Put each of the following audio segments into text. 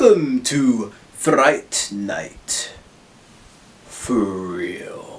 Welcome to Fright Night. For real.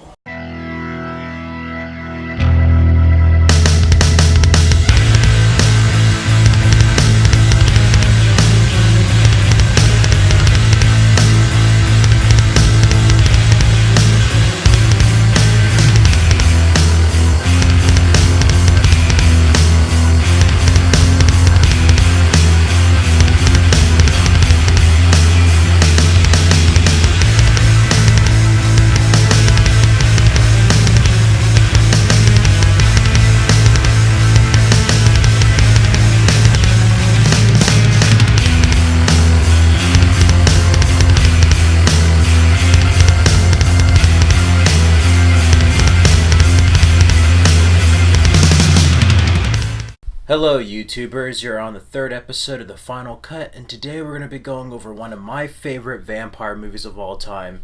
Hello YouTubers, you're on the third episode of The Final Cut, and today we're going to be going over one of my favorite vampire movies of all time,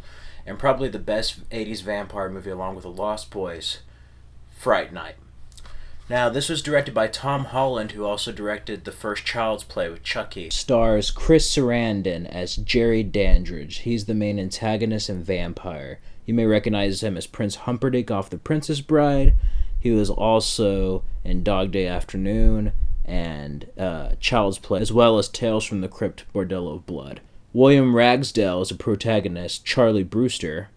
and probably the best 80s vampire movie along with The Lost Boys, Fright Night. Now, this was directed by Tom Holland, who also directed the first Child's Play with Chucky. Stars Chris Sarandon as Jerry Dandridge. He's the main antagonist and vampire. You may recognize him as Prince Humperdinck off The Princess Bride. He was also in Dog Day Afternoon and Child's Play, as well as Tales from the Crypt, Bordello of Blood. William Ragsdale is a protagonist, Charlie Brewster.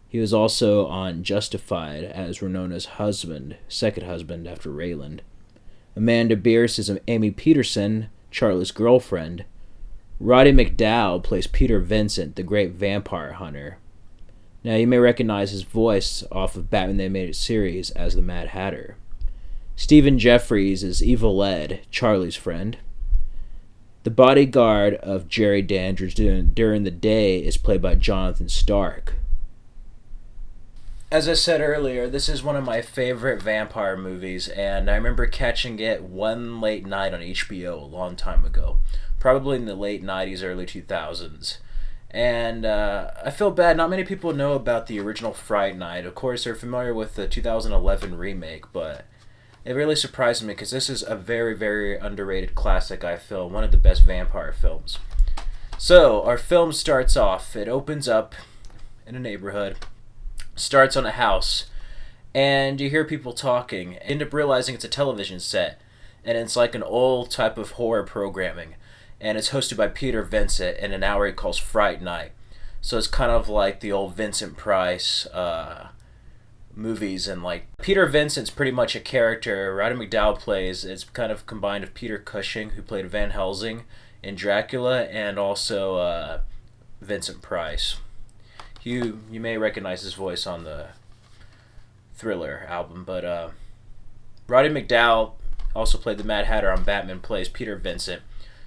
He was also on Justified as Renona's husband, second husband after Rayland. Amanda Bierce is Amy Peterson, Charlie's girlfriend. Roddy McDowall plays Peter Vincent, the great vampire hunter. Now, you may recognize his voice off of Batman the Animated Series as the Mad Hatter. Stephen Jeffries is Evil Ed, Charlie's friend. The bodyguard of Jerry Dandridge during the day is played by Jonathan Stark. As I said earlier, this is one of my favorite vampire movies, and I remember catching it one late night on HBO a long time ago, probably in the late 90s, early 2000s. And I feel bad, not many people know about the original Fright Night. Of course, they're familiar with the 2011 remake, but it really surprised me because this is a very, very underrated classic, I feel, one of the best vampire films. So, our film starts off, it opens up in a neighborhood, starts on a house, and you hear people talking. You end up realizing it's a television set, and it's like an old type of horror programming. And it's hosted by Peter Vincent in an hour he calls Fright Night. So it's kind of like the old Vincent Price movies, and like Peter Vincent's pretty much a character Roddy McDowall plays. It's kind of combined of Peter Cushing, who played Van Helsing in Dracula, and also Vincent Price. You may recognize his voice on the Thriller album, but Roddy McDowall also played the Mad Hatter on Batman, plays Peter Vincent.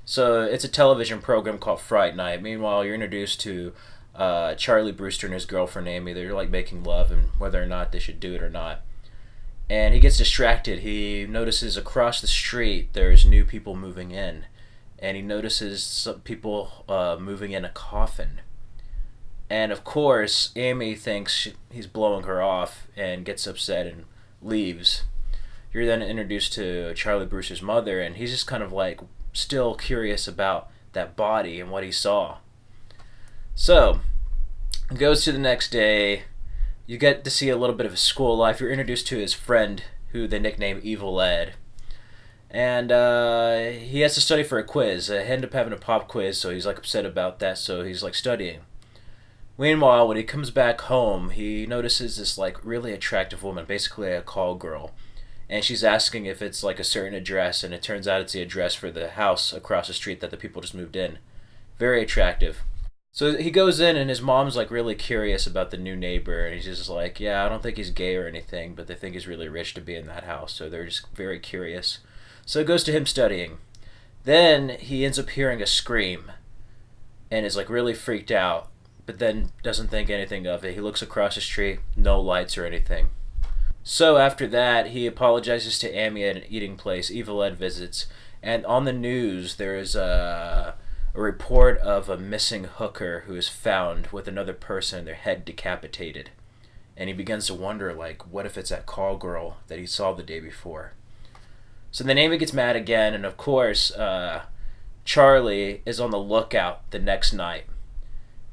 So it's a television program called Fright Night. Meanwhile, you're introduced to Charlie Brewster and his girlfriend Amy. They're like making love and whether or not they should do it or not. And he gets distracted. He notices across the street there's new people moving in. And he notices some people moving in a coffin. And of course, Amy thinks he's blowing her off and gets upset and leaves. You're then introduced to Charlie Brewster's mother, and he's just kind of like still curious about that body and what he saw. So, it goes to the next day. You get to see a little bit of his school life. You're introduced to his friend, who they nickname Evil Ed. And he has to study for a quiz. They end up having a pop quiz, so he's like upset about that, so he's like studying. Meanwhile, when he comes back home, he notices this like really attractive woman, basically a call girl. And she's asking if it's like a certain address, and it turns out it's the address for the house across the street that the people just moved in. Very attractive. So he goes in, and his mom's like really curious about the new neighbor, and he's just like, yeah, I don't think he's gay or anything, but they think he's really rich to be in that house, so they're just very curious. So it goes to him studying. Then he ends up hearing a scream, and is like really freaked out, but then doesn't think anything of it. He looks across the street, no lights or anything. So after that, he apologizes to Amy at an eating place. Evil Ed visits. And on the news, there is a report of a missing hooker who is found with another person, their head decapitated. And he begins to wonder, like, what if it's that call girl that he saw the day before? So then Amy gets mad again, and of course, Charlie is on the lookout the next night.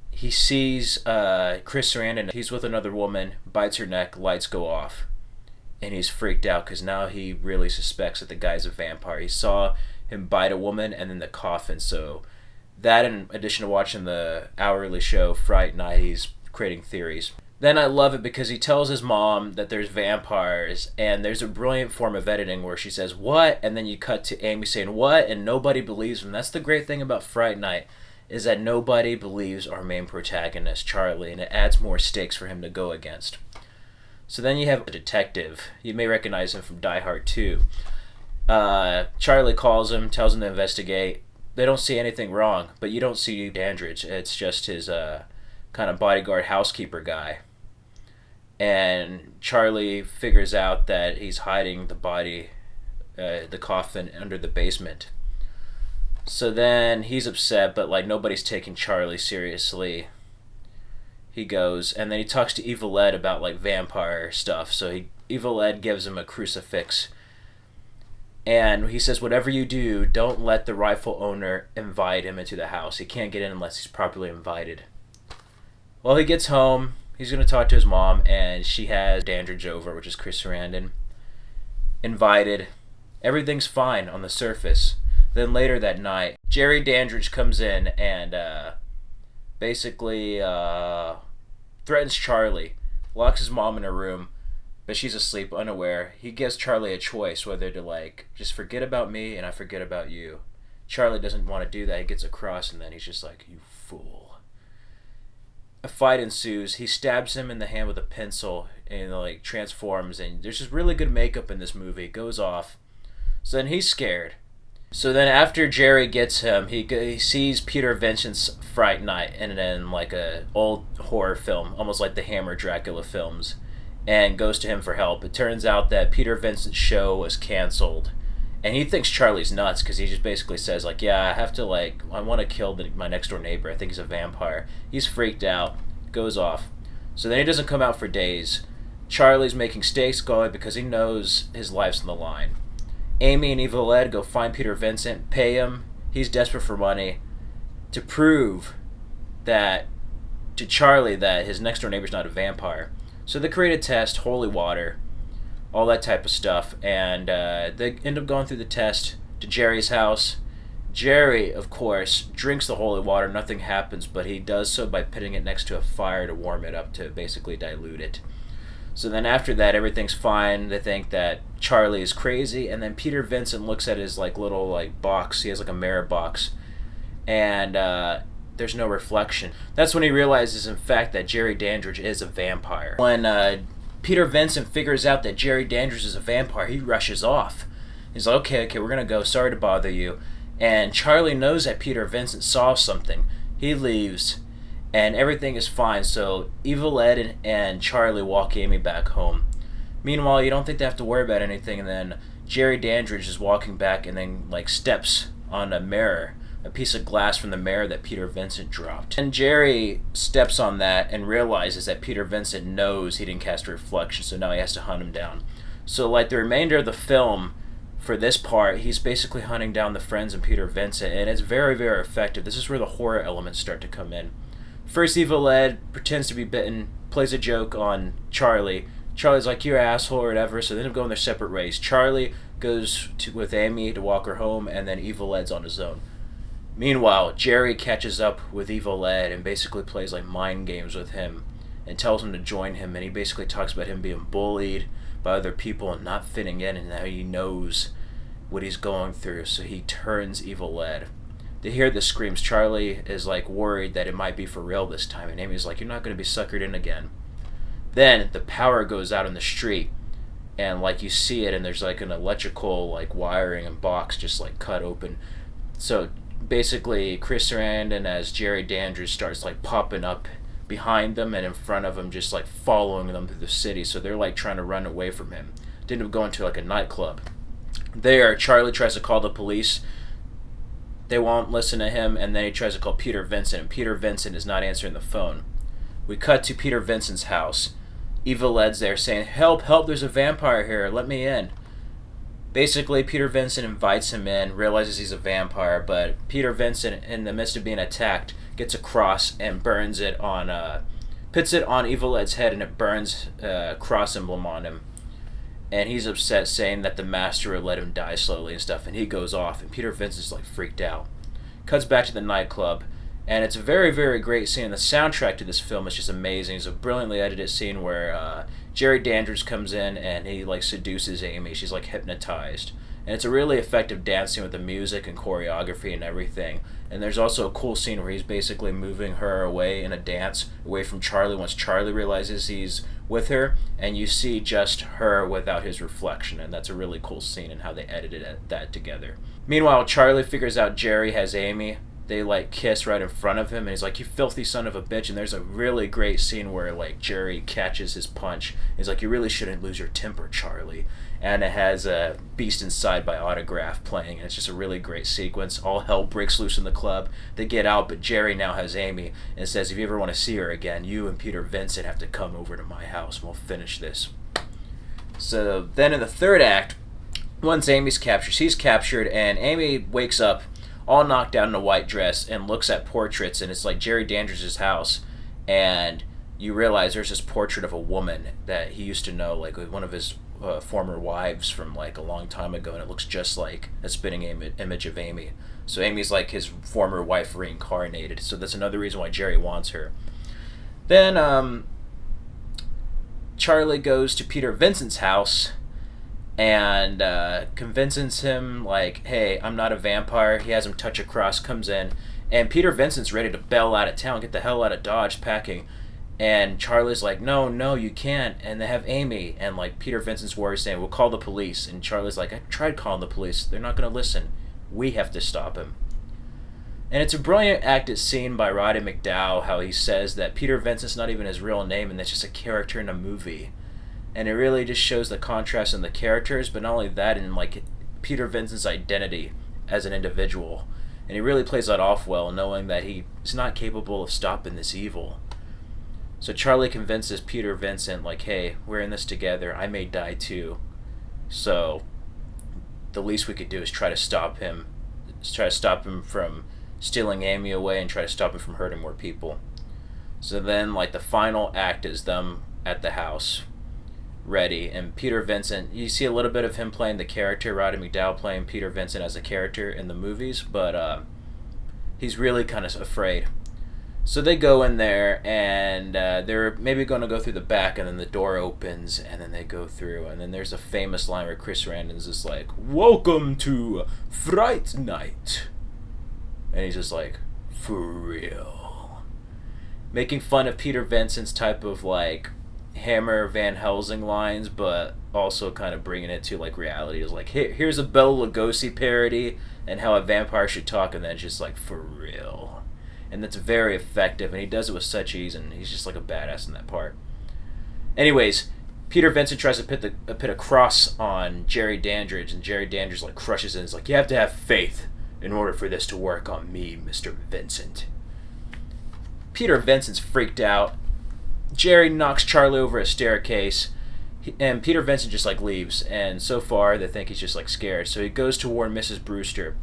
He sees Chris Sarandon. He's with another woman, bites her neck, lights go off. And he's freaked out because now he really suspects that the guy's a vampire. He saw him bite a woman and then the coffin. So that, in addition to watching the hourly show Fright Night, he's creating theories. Then I love it because he tells his mom that there's vampires, and there's a brilliant form of editing where she says, "What?" And then you cut to Amy saying, "What?" And nobody believes him. That's the great thing about Fright Night, is that nobody believes our main protagonist, Charlie, and it adds more stakes for him to go against. So then you have a detective. You may recognize him from Die Hard 2. Charlie calls him, tells him to investigate. They don't see anything wrong, but you don't see Dandridge. It's just his kind of bodyguard housekeeper guy. And Charlie figures out that he's hiding the body, the coffin, under the basement. So then he's upset, but like nobody's taking Charlie seriously. He goes, and then he talks to Evil Ed about like vampire stuff. So Evil Ed gives him a crucifix. And he says, whatever you do, don't let the rifle owner invite him into the house. He can't get in unless he's properly invited. Well, he gets home. He's going to talk to his mom, and she has Dandridge over, which is Chris Sarandon, invited. Everything's fine on the surface. Then later that night, Jerry Dandridge comes in and basically threatens Charlie, locks his mom in a room, but she's asleep, unaware. He gives Charlie a choice whether to like, just forget about me and I forget about you. Charlie doesn't want to do that. He gets across and then he's just like, you fool. A fight ensues. He stabs him in the hand with a pencil and like transforms, and there's just really good makeup in this movie. It goes off. So then he's scared. So then after Jerry gets him, he sees Peter Vincent's Fright Night and then like a old horror film, almost like the Hammer Dracula films, and goes to him for help. It turns out that Peter Vincent's show was canceled, and he thinks Charlie's nuts because he just basically says like, yeah, I want to kill my next door neighbor. I think he's a vampire. He's freaked out, goes off. So then he doesn't come out for days. Charlie's making stakes going because he knows his life's on the line. Amy and Evil Ed go find Peter Vincent, pay him. He's desperate for money to prove that to Charlie that his next door neighbor's not a vampire. So they create a test, holy water, all that type of stuff, and they end up going through the test to Jerry's house. Jerry, of course, drinks the holy water. Nothing happens, but he does so by putting it next to a fire to warm it up to basically dilute it. So then after that, everything's fine. They think that Charlie is crazy, and then Peter Vincent looks at his like little like box. He has like a mirror box, and there's no reflection. That's when he realizes, in fact, that Jerry Dandridge is a vampire. When Peter Vincent figures out that Jerry Dandridge is a vampire, he rushes off. He's like, okay, we're gonna go. Sorry to bother you. And Charlie knows that Peter Vincent saw something. He leaves. And everything is fine, so Evil Ed and Charlie walk Amy back home. Meanwhile, you don't think they have to worry about anything, and then Jerry Dandridge is walking back and then like steps on a mirror, a piece of glass from the mirror that Peter Vincent dropped. And Jerry steps on that and realizes that Peter Vincent knows he didn't cast a reflection, so now he has to hunt him down. So like the remainder of the film, for this part, he's basically hunting down the friends of Peter Vincent, and it's very, very effective. This is where the horror elements start to come in. First, Evil Ed pretends to be bitten, plays a joke on Charlie. Charlie's like, you're an asshole or whatever, so they end up going their separate ways. Charlie goes with Amy to walk her home, and then Evil Ed's on his own. Meanwhile, Jerry catches up with Evil Ed and basically plays like mind games with him and tells him to join him, and he basically talks about him being bullied by other people and not fitting in, and now he knows what he's going through, so he turns Evil Ed. They hear the screams. Charlie is like worried that it might be for real this time, and Amy's like, you're not going to be suckered in again. Then the power goes out in the street, and like you see it, and there's like an electrical like wiring and box just like cut open. So basically Chris Sarandon as Jerry Dandridge starts like popping up behind them and in front of them, just like following them through the city. So they're like trying to run away from him. They end up going to like a nightclub. There, Charlie tries to call the police. They won't listen to him, and then he tries to call Peter Vincent, and Peter Vincent is not answering the phone. We cut to Peter Vincent's house. Evil Ed's there saying, help, help, there's a vampire here, let me in. Basically, Peter Vincent invites him in, realizes he's a vampire, but Peter Vincent, in the midst of being attacked, gets a cross and burns it on, puts it on Evil Ed's head, and it burns a cross emblem on him. And he's upset, saying that the master would let him die slowly and stuff, and he goes off, and Peter Vincent's like freaked out. Cuts back to the nightclub, and it's a very, very great scene. The soundtrack to this film is just amazing. It's a brilliantly edited scene where Jerry Dandridge comes in and he like seduces Amy. She's like hypnotized, and it's a really effective dance scene with the music and choreography and everything. And there's also a cool scene where he's basically moving her away in a dance away from Charlie once Charlie realizes he's with her, and you see just her without his reflection, and that's a really cool scene and how they edited that together. Meanwhile, Charlie figures out Jerry has Amy. They like kiss right in front of him, and he's like, "You filthy son of a bitch." And there's a really great scene where like Jerry catches his punch. He's like, "You really shouldn't lose your temper, Charlie." And it has a Beast Inside by Autograph playing, and it's just a really great sequence. All hell breaks loose in the club. They get out, but Jerry now has Amy and says, "If you ever want to see her again, you and Peter Vincent have to come over to my house and we'll finish this." So then in the third act, once Amy's captured, she's captured, and Amy wakes up all knocked out in a white dress and looks at portraits, and it's like Jerry Dandridge's house, and you realize there's this portrait of a woman that he used to know, like one of his former wives from like a long time ago, and it looks just like a spitting image of Amy. So Amy's like his former wife reincarnated, so that's another reason why Jerry wants her. Then Charlie goes to Peter Vincent's house and convinces him, like, "Hey, I'm not a vampire." He has him touch a cross, comes in, and Peter Vincent's ready to bail out of town, get the hell out of Dodge, packing. And Charlie's like, no, you can't. And they have Amy, and like Peter Vincent's worried, saying, "We'll call the police." And Charlie's like, "I tried calling the police. They're not going to listen. We have to stop him." And it's a brilliant acted scene by Roddy McDowall, how he says that Peter Vincent's not even his real name, and that's just a character in a movie. And it really just shows the contrast in the characters, but not only that, in like Peter Vincent's identity as an individual. And he really plays that off well, knowing that he is not capable of stopping this evil. So Charlie convinces Peter Vincent, like, "Hey, we're in this together. I may die too. So the least we could do is try to stop him. Try to stop him from stealing Amy away and try to stop him from hurting more people." So then, like, the final act is them at the house, ready, and Peter Vincent, you see a little bit of him playing the character, Roddy McDowall playing Peter Vincent as a character in the movies, but he's really kind of afraid. So they go in there, and they're maybe going to go through the back, and then the door opens, and then they go through, and then there's a famous line where Chris Sarandon's just like, "Welcome to Fright Night." And he's just like, "For real." Making fun of Peter Vincent's type of like Hammer Van Helsing lines, but also kind of bringing it to like reality. Is like, here's a Bela Lugosi parody and how a vampire should talk, and then just like, "For real." And that's very effective, and he does it with such ease, and he's just like a badass in that part. Anyways, Peter Vincent tries to put a cross on Jerry Dandridge, and Jerry Dandridge like crushes it and is like, "You have to have faith in order for this to work on me, Mr. Vincent." Peter Vincent's freaked out. Jerry knocks Charlie over a staircase, and Peter Vincent just like leaves, and so far they think he's just like scared, so he goes to warn Mrs. Brewster.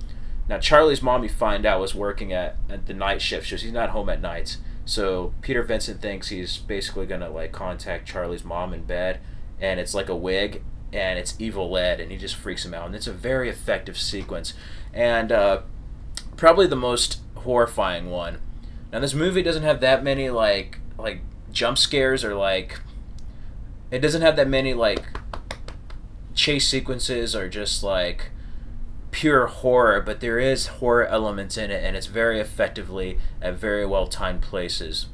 Now Charlie's mom, you find out, was working at the night shift, so she's not home at nights. So Peter Vincent thinks he's basically gonna like contact Charlie's mom in bed, and it's like a wig, and it's Evil Ed, and he just freaks him out. And it's a very effective sequence, and probably the most horrifying one. Now this movie doesn't have that many like jump scares, or like it doesn't have that many like chase sequences or just like pure horror, but there is horror elements in it, and it's very effectively at very well timed places.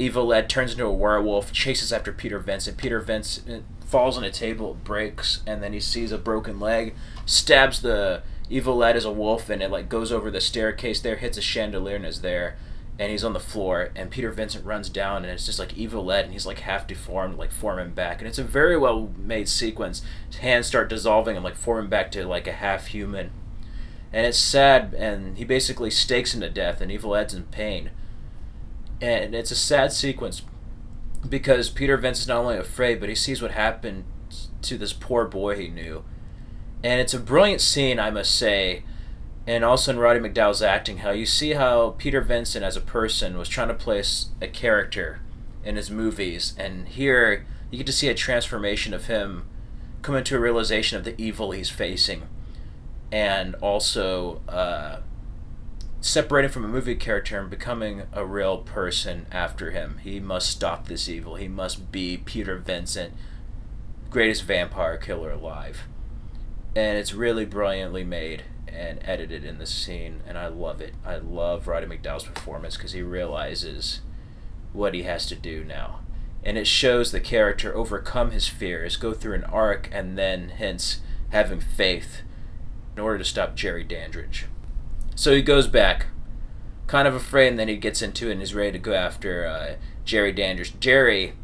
Evil Ed turns into a werewolf, chases after Peter Vincent. Peter Vincent falls on a table, it breaks, and then he sees a broken leg, stabs the Evil Ed as a wolf, and it like goes over the staircase there, hits a chandelier, and is there, and he's on the floor, and Peter Vincent runs down, and it's just like Evil Ed, and he's like half deformed, like forming back, and it's a very well made sequence. His hands start dissolving and like forming back to like a half human, and it's sad, and he basically stakes him to death, and Evil Ed's in pain, and it's a sad sequence because Peter Vincent's not only afraid, but he sees what happened to this poor boy he knew, And it's a brilliant scene, I must say, and also in Roddy McDowall's acting, how you see how Peter Vincent as a person was trying to place a character in his movies, and here you get to see a transformation of him coming to a realization of the evil he's facing, and also separating from a movie character and becoming a real person after him. He must stop this evil. He must be Peter Vincent, greatest vampire killer alive. And it's really brilliantly made and edited in this scene, and I love it. I love Roddy McDowall's performance because he realizes what he has to do now. And it shows the character overcome his fears, go through an arc, and then, hence, having faith in order to stop Jerry Dandridge. So he goes back, kind of afraid, and then he gets into it and is ready to go after Jerry Dandridge. Jerry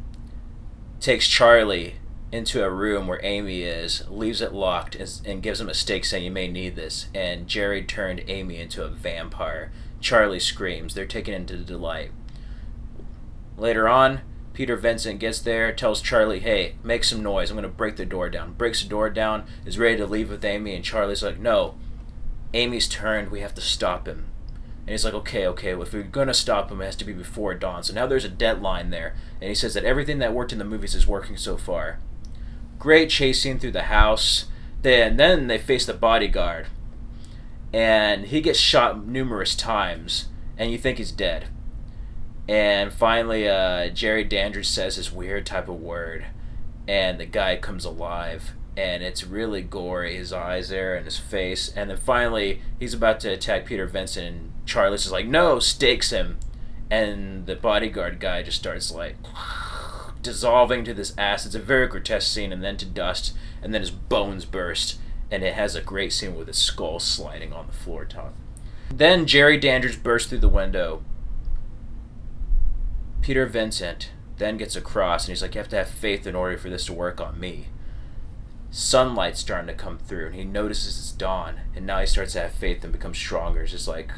takes Charlie into a room where Amy is, leaves it locked, and gives him a stake saying, "You may need this." And Jerry turned Amy into a vampire. Charlie screams. They're taken into delight. Later on, Peter Vincent gets there, tells Charlie, "Hey, make some noise. I'm going to break the door down." Breaks the door down, is ready to leave with Amy, and Charlie's like, "No, Amy's turned. We have to stop him." And he's like, okay, if we're going to stop him, it has to be before dawn. So now there's a deadline there. And he says that everything that worked in the movies is working so far. Great chase scene through the house. Then they face the bodyguard. And he gets shot numerous times. And you think he's dead. And finally, Jerry Dandridge says this weird type of word. And the guy comes alive. And it's really gory, his eyes there and his face. And then finally, he's about to attack Peter Vincent, and Charlie's just like, "No," stakes him. And the bodyguard guy just starts like dissolving to this acid. It's a very grotesque scene, and then to dust, and then his bones burst. And it has a great scene with his skull sliding on the floor top. Then Jerry Dandridge bursts through the window. Peter Vincent then gets across, and he's like, "You have to have faith in order for this to work on me." Sunlight's starting to come through, and he notices it's dawn, and now he starts to have faith and becomes stronger. It's just like,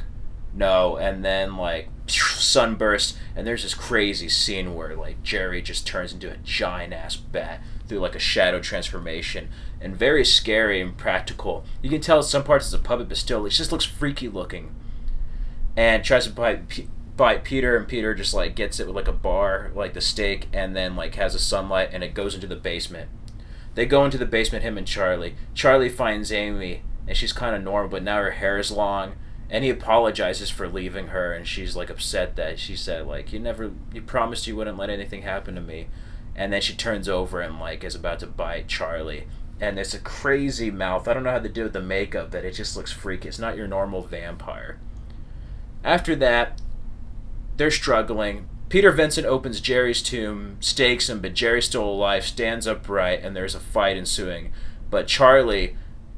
no, and then like sunburst, and there's this crazy scene where like Jerry just turns into a giant ass bat through like a shadow transformation, and very scary and practical. You can tell some parts it's a puppet, but still it just looks freaky looking. And tries to bite Peter, and Peter just like gets it with like a bar, like the stake, and then like has a sunlight, and it goes into the basement. They go into the basement, him and Charlie. Charlie finds Amy, and she's kind of normal, but now her hair is long. And he apologizes for leaving her, and she's like upset that she said like, you promised you wouldn't let anything happen to me. And then she turns over and like is about to bite Charlie. And it's a crazy mouth. I don't know how to do with the makeup, but it just looks freaky. It's not your normal vampire. After that, they're struggling. Peter Vincent opens Jerry's tomb, stakes him, but Jerry's still alive, stands upright, and there's a fight ensuing. But Charlie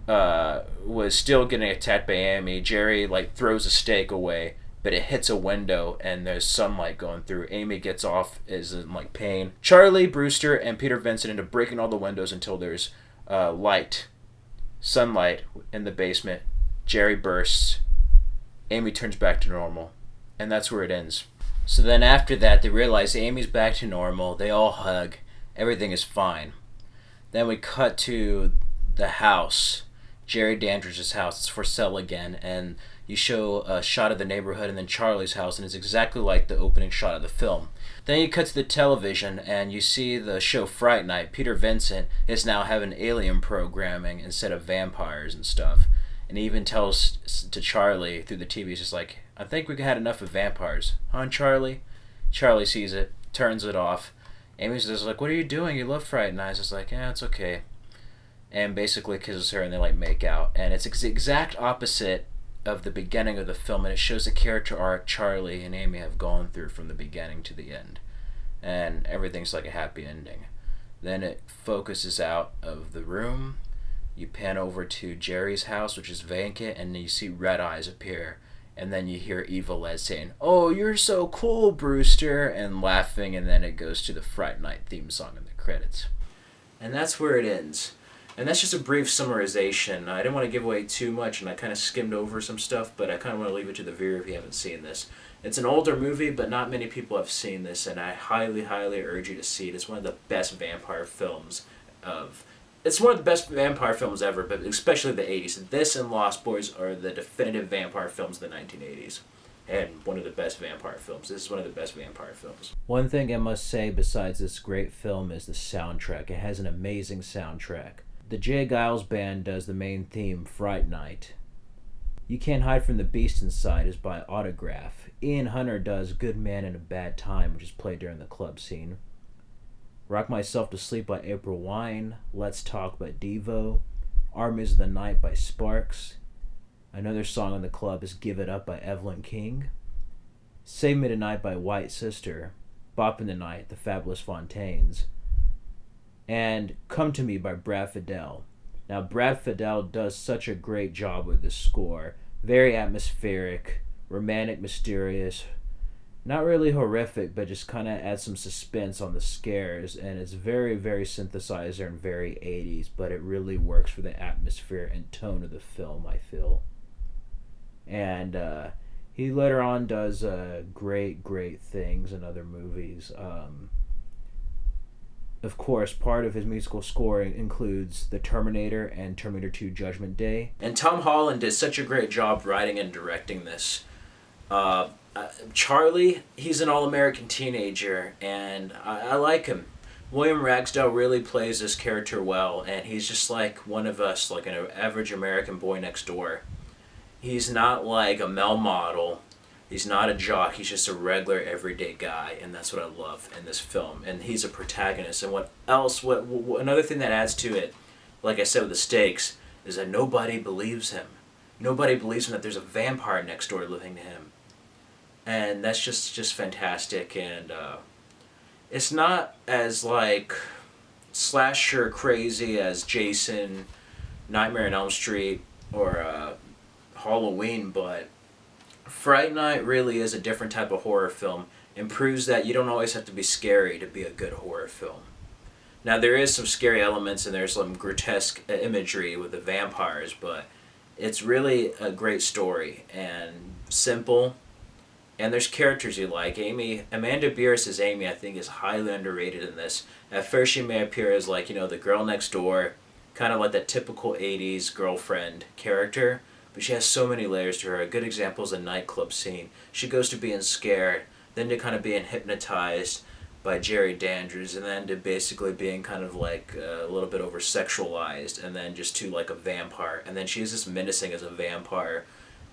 was still getting attacked by Amy. Jerry like throws a stake away, but it hits a window, and there's sunlight going through. Amy gets off, is in like pain. Charlie, Brewster, and Peter Vincent end up breaking all the windows until there's sunlight in the basement. Jerry bursts. Amy turns back to normal, and that's where it ends. So then after that, they realize Amy's back to normal. They all hug. Everything is fine. Then we cut to the house, Jerry Dandridge's house. It's for sale again, and you show a shot of the neighborhood and then Charlie's house, and it's exactly like the opening shot of the film. Then you cut to the television, and you see the show Fright Night. Peter Vincent is now having alien programming instead of vampires and stuff. And he even tells to Charlie through the TV, he's just like, "I think we had enough of vampires. Huh, Charlie?" Charlie sees it, turns it off. Amy's just like, "What are you doing? You love Fright Night." He's just like, "Yeah, it's okay." And basically kisses her, and they like make out. And it's the exact opposite of the beginning of the film, and it shows the character arc Charlie and Amy have gone through from the beginning to the end. And everything's like a happy ending. Then it focuses out of the room. You pan over to Jerry's house, which is vacant, and you see red eyes appear. And then you hear Evil Ed saying, "Oh, you're so cool, Brewster," and laughing, and then it goes to the Fright Night theme song in the credits. And that's where it ends. And that's just a brief summarization. I didn't want to give away too much, and I kind of skimmed over some stuff, but I kind of want to leave it to the viewer if you haven't seen this. It's an older movie, but not many people have seen this, and I highly, highly urge you to see it. It's one of the best vampire films of it's one of the best vampire films ever, but especially the 80s. This and Lost Boys are the definitive vampire films of the 1980s. And one of the best vampire films. This is one of the best vampire films. One thing I must say besides this great film is the soundtrack. It has an amazing soundtrack. The Jay Giles Band does the main theme, Fright Night. You Can't Hide from the Beast Inside is by Autograph. Ian Hunter does Good Man in a Bad Time, which is played during the club scene. Rock Myself to Sleep by April Wine, Let's Talk by Devo, Armies of the Night by Sparks. Another song in the club is Give It Up by Evelyn King, Save Me Tonight by White Sister, Bop in the Night, The Fabulous Fontaines, and Come to Me by Brad Fiedel. Now, Brad Fiedel does such a great job with this score. Very atmospheric, romantic, mysterious, not really horrific, but just kind of adds some suspense on the scares, and it's very, very synthesizer and very 80s, but it really works for the atmosphere and tone of the film, I feel. And he later on does great things in other movies. Of course, part of his musical scoring includes The Terminator and Terminator 2 Judgment Day. And Tom Holland did such a great job writing and directing this. Charlie, he's an all-American teenager, and I like him. William Ragsdale really plays this character well, and he's just like one of us, like an average American boy next door. He's not like a male model. He's not a jock. He's just a regular, everyday guy, and that's what I love in this film. And he's a protagonist. And what another thing that adds to it, like I said with the stakes, is that nobody believes him. Nobody believes him that there's a vampire next door living to him. And that's just fantastic. And it's not as like slasher crazy as Jason, Nightmare on Elm Street, or Halloween, but Fright Night really is a different type of horror film and proves that you don't always have to be scary to be a good horror film. Now, there is some scary elements and there's some grotesque imagery with the vampires, but it's really a great story and simple. And there's characters you like. Amanda Bierce as Amy, I think, is highly underrated in this. At first, she may appear as like, the girl next door, kind of like that typical 80s girlfriend character. But she has so many layers to her. A good example is a nightclub scene. She goes to being scared, then to kind of being hypnotized by Jerry Dandridge, and then to basically being kind of like a little bit over-sexualized, and then just to like a vampire. And then she's just menacing as a vampire.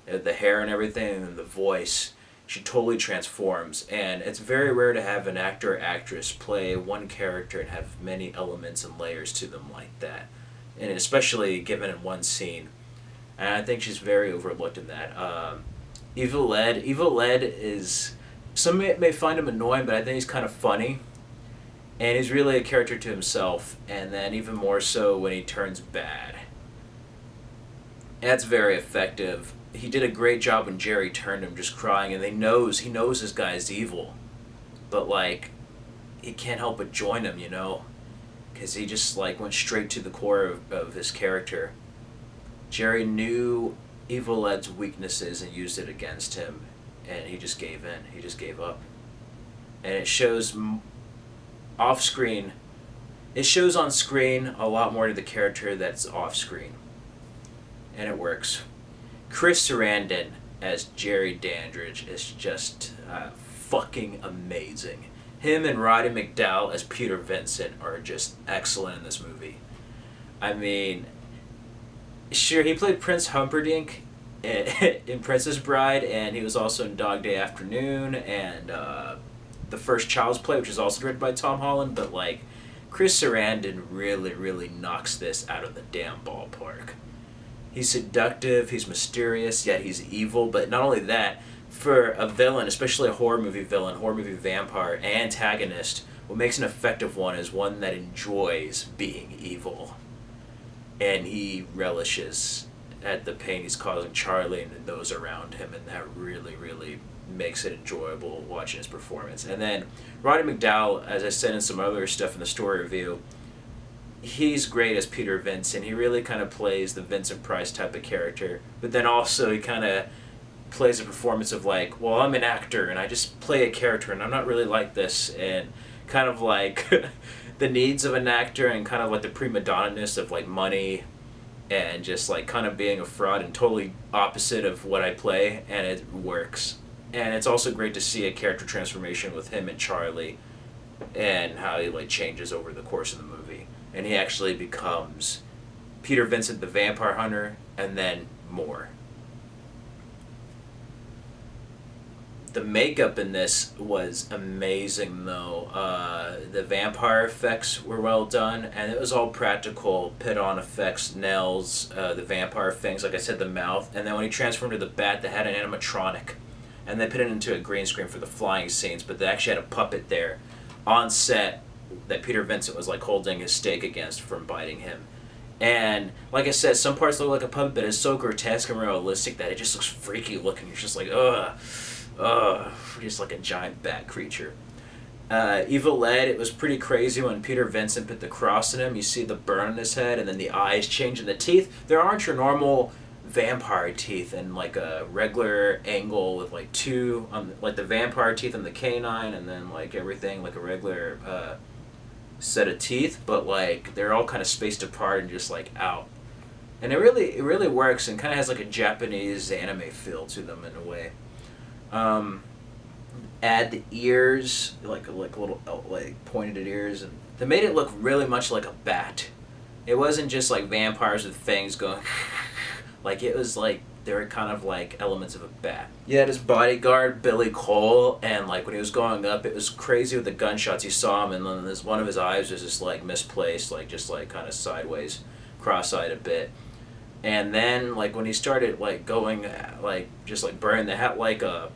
The hair and everything, and the voice. She totally transforms. And it's very rare to have an actor or actress play one character and have many elements and layers to them like that. And especially given in one scene. And I think she's very overlooked in that. Evil Ed is... Some may find him annoying, but I think he's kind of funny. And he's really a character to himself. And then even more so when he turns bad. That's very effective. He did a great job when Jerry turned him just crying. And he knows this guy's evil. But, like, he can't help but join him, Because he just, like, went straight to the core of his character. Jerry knew Evil Ed's weaknesses and used it against him, and he just gave in. He just gave up. And it shows off-screen. It shows on screen a lot more to the character that's off-screen. And it works. Chris Sarandon as Jerry Dandridge is just fucking amazing. Him and Roddy McDowall as Peter Vincent are just excellent in this movie. I mean... Sure, he played Prince Humperdinck in Princess Bride, and he was also in Dog Day Afternoon, and The First Child's Play, which is also directed by Tom Holland, but, like, Chris Sarandon really knocks this out of the damn ballpark. He's seductive, he's mysterious, yet he's evil, but not only that, for a villain, especially a horror movie villain, horror movie vampire, antagonist, what makes an effective one is one that enjoys being evil. And he relishes at the pain he's causing Charlie and those around him, and that really makes it enjoyable watching his performance. And then Roddy McDowall, as I said in some other stuff in the story review, he's great as Peter Vincent. He really kind of plays the Vincent Price type of character, but then also he kind of plays a performance of like, well, I'm an actor and I just play a character and I'm not really like this, and kind of like the needs of an actor and kind of like the prima donna-ness of like money and just like kind of being a fraud and totally opposite of what I play, and it works. And it's also great to see a character transformation with him and Charlie and how he like changes over the course of the movie. And he actually becomes Peter Vincent the Vampire Hunter and then more. The makeup in this was amazing, though. The vampire effects were well done, and it was all practical, put-on effects, nails, the vampire things, like I said, the mouth, and then when he transformed to the bat, they had an animatronic, and they put it into a green screen for the flying scenes, but they actually had a puppet there on set that Peter Vincent was like holding his stake against from biting him. And like I said, some parts look like a puppet, but it's so grotesque and realistic that it just looks freaky looking. You're just like, ugh. Just like a giant bat creature. Evil Ed, it was pretty crazy when Peter Vincent put the cross in him. You see the burn on his head, and then the eyes change, and the teeth, there aren't your normal vampire teeth and like a regular angle with like two, like the vampire teeth and the canine, and then like everything like a regular set of teeth, but like they're all kind of spaced apart and just like out. And it really works and kind of has like a Japanese anime feel to them in a way. Add the ears, like little like pointed ears, and they made it look really much like a bat. It wasn't just like vampires with fangs going like it was like they were kind of like elements of a bat. You had his bodyguard Billy Cole, and like when he was going up, it was crazy with the gunshots. You saw him, and then this one of his eyes was just like misplaced, like just like kind of sideways, cross-eyed a bit. And then like when he started like going like just like burning, they had like a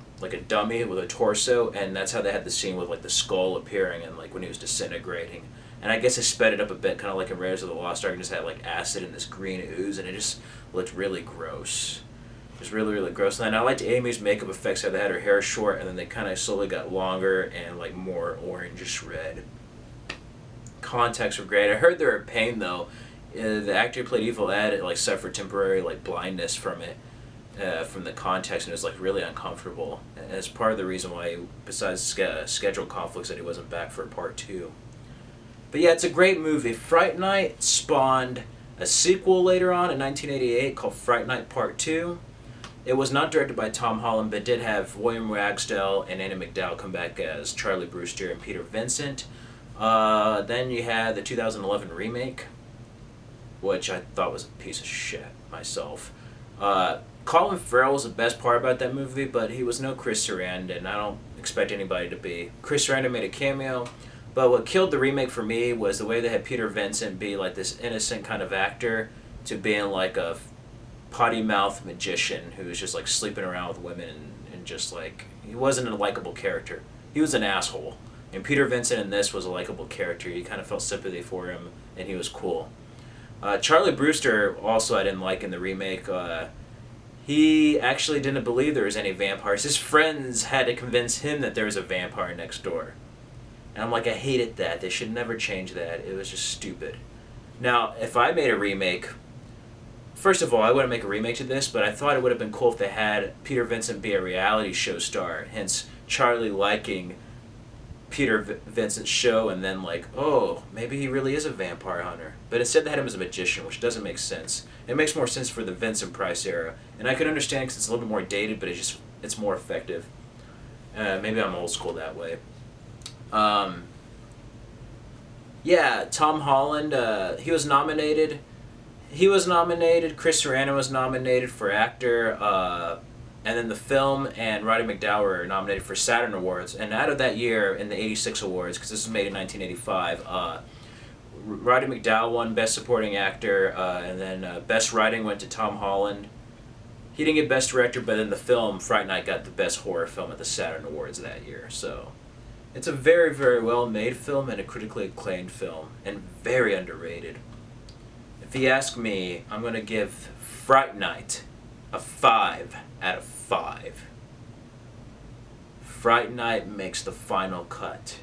dummy with a torso, and that's how they had the scene with like the skull appearing and like when he was disintegrating. And I guess they sped it up a bit, kind of like in Raiders of the Lost Ark, and just had like acid in this green ooze, and it just looked really gross. It was really gross. And then I liked Amy's makeup effects, how they had her hair short and then they kind of slowly got longer and like more orangish red. Contacts were great. I heard they were a pain though. The actor who played Evil Ed like suffered temporary like blindness from it, from the contacts, and it was like really uncomfortable. And it's part of the reason why, besides schedule conflicts, that he wasn't back for part 2. But yeah, it's a great movie. Fright Night spawned a sequel later on in 1988 called Fright Night Part 2. It was not directed by Tom Holland, but did have William Ragsdale and Annie MacDowell come back as Charlie Brewster and Peter Vincent. Then you had the 2011 remake, which I thought was a piece of shit myself. Colin Farrell was the best part about that movie, but he was no Chris Sarandon. I don't expect anybody to be. Chris Sarandon made a cameo, but what killed the remake for me was the way they had Peter Vincent be like this innocent kind of actor to being like a potty-mouthed magician who was just like sleeping around with women and just like, he wasn't a likable character. He was an asshole. And Peter Vincent in this was a likable character. You kind of felt sympathy for him, and he was cool. Charlie Brewster also I didn't like in the remake. He actually didn't believe there was any vampires. His friends had to convince him that there was a vampire next door. And I'm like, I hated that. They should never change that. It was just stupid. Now, if I made a remake, first of all, I wouldn't make a remake to this, but I thought it would have been cool if they had Peter Vincent be a reality show star, hence Charlie liking Peter Vincent's show, and then like, oh, maybe he really is a vampire hunter. But instead they had him as a magician, which doesn't make sense. It makes more sense for the Vincent Price era, and I can understand because it's a little bit more dated, but it's more effective. Maybe I'm old school that way. Yeah, Tom Holland, he was nominated. Chris Sarandon was nominated for actor, and then the film and Roddy McDowall were nominated for Saturn Awards. And out of that year, in the 86 awards, because this was made in 1985, Roddy McDowall won Best Supporting Actor, and then Best Writing went to Tom Holland. He didn't get Best Director, but then the film, Fright Night, got the Best Horror Film at the Saturn Awards that year. So it's a very, very well-made film and a critically acclaimed film, and very underrated. If you ask me, I'm going to give Fright Night a 5 out of 5. Fright Night makes the final cut.